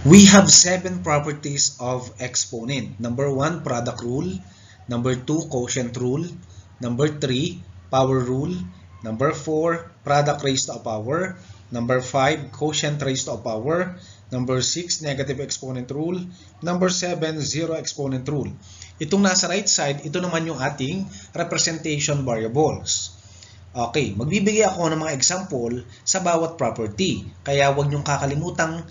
We have 7 properties of exponent. Number 1, product rule. Number 2, quotient rule. Number 3, power rule. Number 4, product raised to a power. Number 5, quotient raised to a power. Number 6, negative exponent rule. Number 7, zero exponent rule. Itong nasa right side, ito naman yung ating representation variables. Okay, magbibigay ako ng mga example sa bawat property. Kaya huwag niyong kakalimutang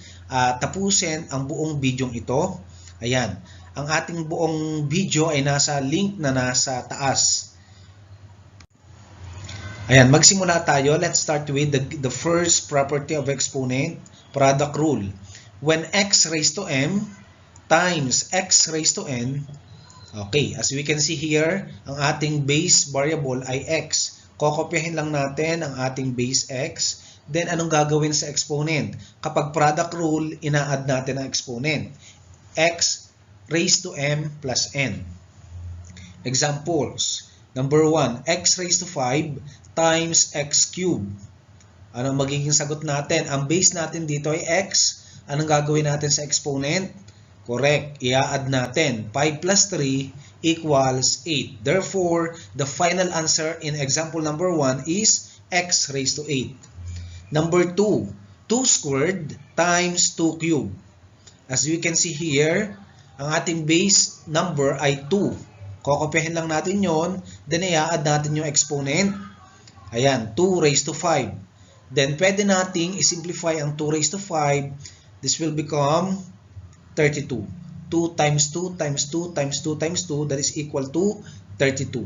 tapusin ang buong video ito. Ayan, ang ating buong video ay nasa link na nasa taas. Ayan, magsimula tayo. Let's start with the first property of exponent, product rule. When x raised to m times x raised to n, okay, as we can see here, ang ating base variable ay x. Kokopyahin lang natin ang ating base x. Then, anong gagawin sa exponent? Kapag product rule, ina-add natin ang exponent. X raised to m plus n. Examples. Number 1, x raised to 5 times x cubed. Anong magiging sagot natin? Ang base natin dito ay x. Anong gagawin natin sa exponent? Correct. I-add natin. 5 plus 3 equals 8. Therefore, the final answer in example number 1 is x raised to 8. Number 2, 2 squared times 2 cubed. As we can see here, ang ating base number ay 2. Kokopyahin lang natin yon, then i-add natin yung exponent. Ayan, 2 raised to 5. Then, pwede nating i-simplify ang 2 raised to 5. This will become 32. 2 times 2 times 2 times 2 times 2, that is equal to 32.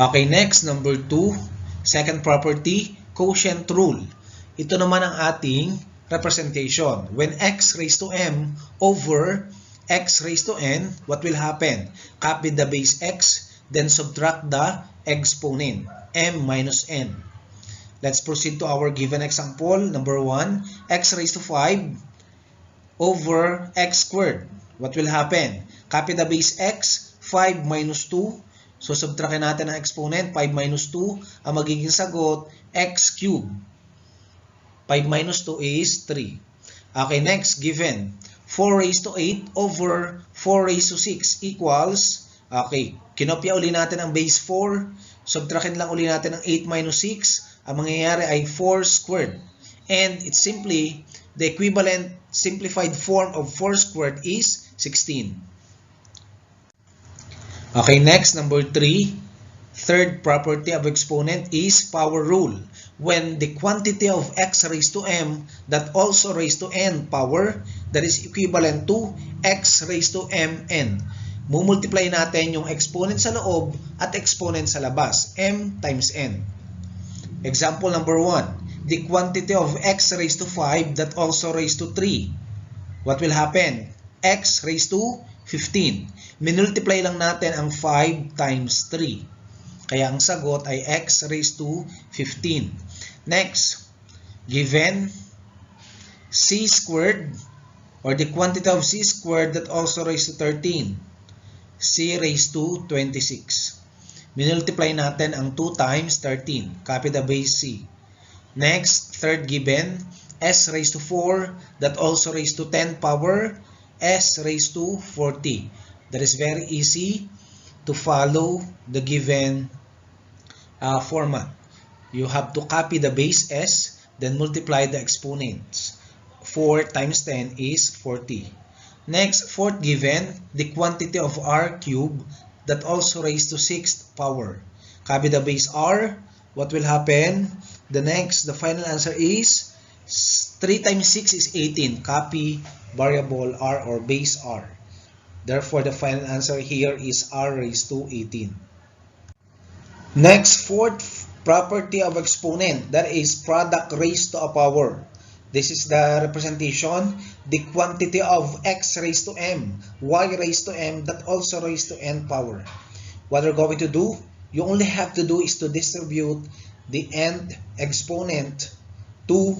Okay, next, number 2, second property, quotient rule. Ito naman ang ating representation. When x raised to m over x raised to n, what will happen? Copy the base x, then subtract the exponent, m minus n. Let's proceed to our given example. Number 1, x raised to 5 over x squared. What will happen? Copy the base x, 5 minus 2. So, subtrakin natin ang exponent, 5 minus 2. Ang magiging sagot, x cubed. 5 minus 2 is 3. Okay, next, given. 4 raised to 8 over 4 raised to 6 equals, okay, kinopya uli natin ang base 4. Subtrakin lang uli natin ang 8 minus 6. Ang mangyayari ay 4 squared. And it's simply, the equivalent simplified form of 4 squared is 16. Okay, next, number 3. Third property of exponent is power rule. When the quantity of x raised to m that also raised to n power, that is equivalent to x raised to mn. Mumultiply natin yung exponent sa loob at exponent sa labas, m times n. Example number 1. The quantity of x raised to 5 that also raised to 3. What will happen? X raised to 15. Minultiply lang natin ang 5 times 3. Kaya ang sagot ay x raised to 15. Next, given c squared or the quantity of c squared that also raised to 13. C raised to 26. Minultiply natin ang 2 times 13. Copy the base c. Next, third given, s raised to 4 that also raised to 10 power, s raised to 40. That is very easy to follow the given format. You have to copy the base s, then multiply the exponents. 4 times 10 is 40. Next, fourth given, the quantity of r cubed that also raised to 6th power. Copy the base r. What will happen? The final answer is 3 times 6 is 18. Copy variable r or base r. Therefore, the final answer here is r raised to 18. Next, fourth property of exponent, that is product raised to a power. This is the representation, the quantity of x raised to m, y raised to m that also raised to n power. What we're going to do, you only have to do is to distribute the nth exponent to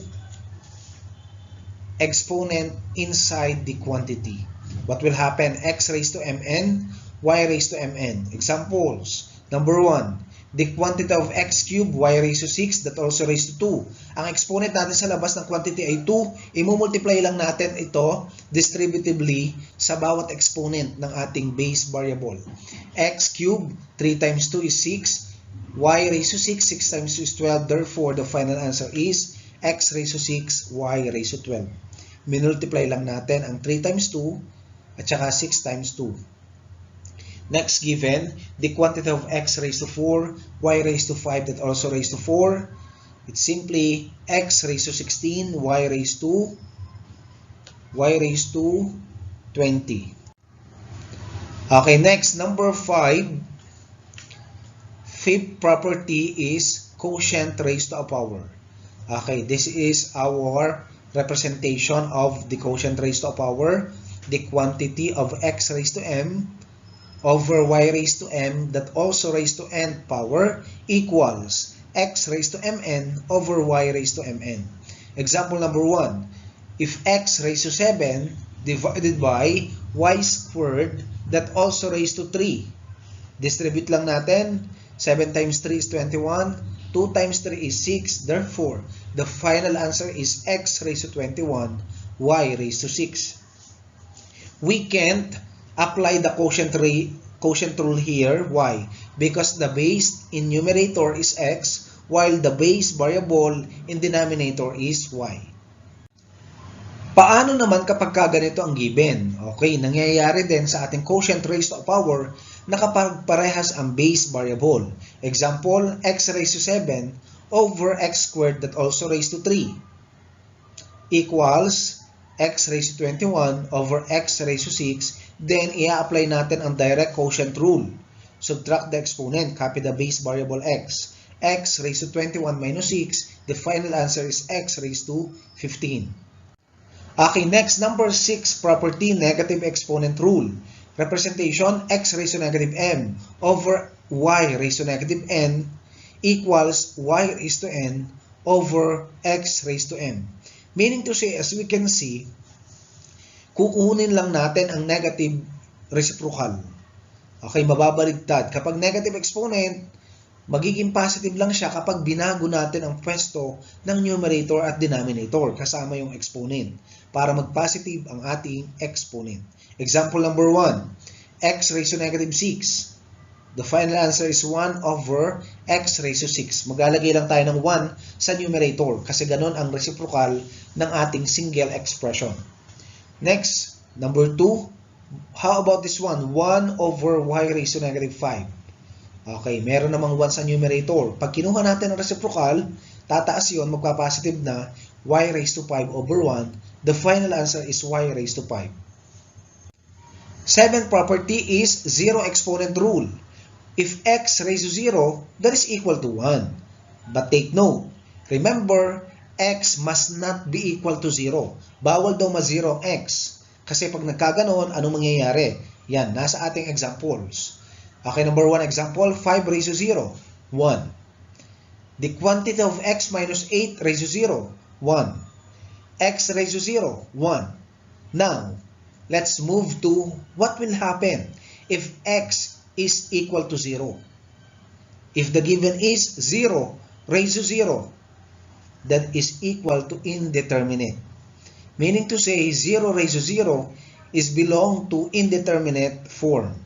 exponent inside the quantity. What will happen? X raised to mn, y raised to mn. Examples. Number 1, the quantity of x cubed y raised to 6 that also raised to 2. Ang exponent natin sa labas ng quantity ay 2. I-multiply lang natin ito distributively sa bawat exponent ng ating base variable. X cubed, 3 times 2 is 6. Y raised to 6, 6 times 2 is 12. Therefore, the final answer is x raised to 6, y raised to 12. Minultiply lang natin ang 3 times 2 at saka 6 times 2. Next given, the quantity of x raised to 4, y raised to 5 that also raised to 4. It's simply x raised to 16, y raised to 20. Okay, next, number 5. Fifth property is quotient raised to a power. Okay, this is our representation of the quotient raised to a power. The quantity of x raised to m over y raised to m that also raised to n power equals x raised to mn over y raised to mn. Example number 1. If x raised to 7 divided by y squared that also raised to 3. Distribute lang natin. 7 times 3 is 21. 2 times 3 is 6. Therefore, the final answer is x raised to 21, y raised to 6. We can't apply the quotient rule here. Why? Because the base in numerator is x, while the base variable in denominator is y. Paano naman kapag ganito ang given? Okay, nangyayari din sa ating quotient raised to a power na kapag parehas ang base variable. Example, x raised to 7 over x squared that also raised to 3 equals x raised to 21 over x raised to 6, then i-apply natin ang direct quotient rule. Subtract the exponent, copy the base variable x. X raised to 21 minus 6, the final answer is x raised to 15. Okay, next, number 6 property, negative exponent rule. Representation, x raised to negative m over y raised to negative n equals y raised to n over x raised to m. Meaning to say, as we can see, kukunin lang natin ang negative reciprocal. Okay, mababaligtad. Kapag negative exponent, magiging positive lang siya kapag binago natin ang pwesto ng numerator at denominator kasama yung exponent para mag-positive ang ating exponent. Example number 1, x raised to negative 6. The final answer is 1 over x raised to 6. Maglalagay lang tayo ng 1 sa numerator kasi ganun ang reciprocal ng ating single expression. Next, number 2. How about this one? 1 over y raised to negative 5. Okay, meron namang 1 sa numerator. Pag kinuha natin ang reciprocal, tataas yun, magpa-positive na y raised to 5 over 1. The final answer is y raised to 5. Seventh property is zero exponent rule. If x raised to 0, that is equal to 1. But take note, remember, x must not be equal to 0. Bawal daw ma-0 ang x. Kasi pag nagkaganon, anong mangyayari? Yan, nasa ating examples. Okay, number 1 example, 5 raised to 0, 1. The quantity of x minus 8 raised to 0, 1. X raised to 0, 1. Now, let's move to what will happen if x is equal to 0. If the given is 0 raised to 0, that is equal to indeterminate. Meaning to say 0 raised to 0 is belong to indeterminate form.